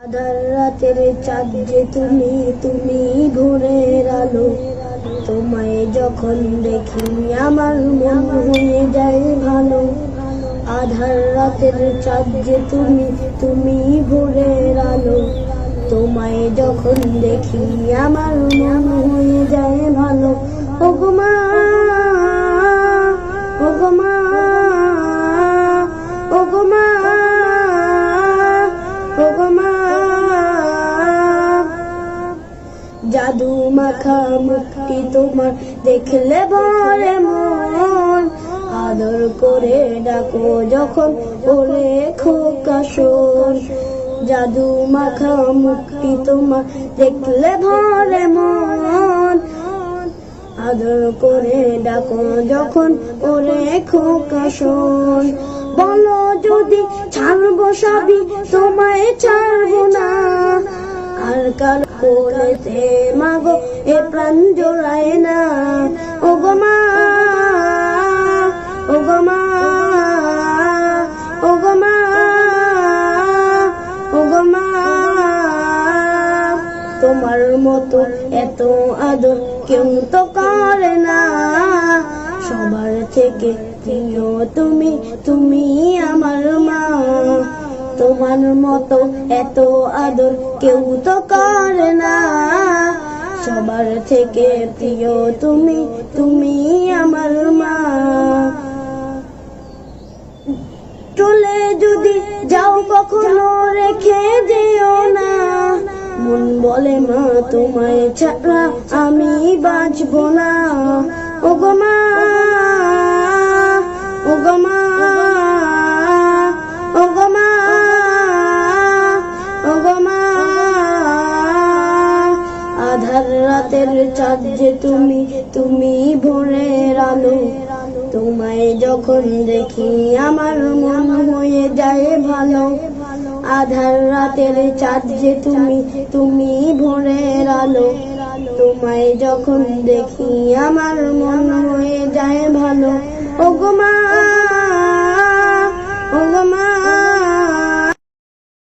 আধার রাতের চাঁদ যে তুমি, তুমি ভোরের আলো। তোমায় যখন দেখি আমার মন হয়ে যায় ভালো। আধার রাতের চাঁদ যে তুমি, তুমি ভোরের আলো। তোমায় যখন দেখি আমার মন হয়ে যায় ভালো। ওগো মা, ওগো মা, ওগো মা, ওগো মা। জাদু মাখা মুখটি তোমার দেখলে ভরে মন। আদর করে ডাকো যখন ওরে খোকা শোন। জাদু মাখা মুখটি তোমার দেখলে ভরে মন। আদর করে ডাকো যখন ওরে খোকা শোন। বলো যদি ছাড়বো সবই, তোমায় ছাড়বো না। আর কার কোলেতে মাগো এ প্রাণ জোড়ায় না। ওগো মা, ওগো মা, ওগো মা, ওগো মা। তোমার মতো এত আদর কেউ তো করে না। সবার থেকে প্রিয় তুমি, তুমি আমার মা। তোমার মতো এত আদর কেউ তো করে না। সবার থেকে প্রিয় তুমি, তুমি আমার মা। চলে যদি যাও কখনো রেখে যেও না। মন বলে মা তোমায় ছাড়া আমি বাঁচবো না। ওগো মা, ওগো মা, ওগো মা, ওগো মা। আধার রাতের চাঁদ যে তুমি, তুমি ভোরের আলো। তোমায় যখন দেখি আমার মন হয়ে যায় ভালো। আধার রাতের চাঁদ যে তুমি, তুমি ভোরের আলো। তোমায় যখন দেখি আমার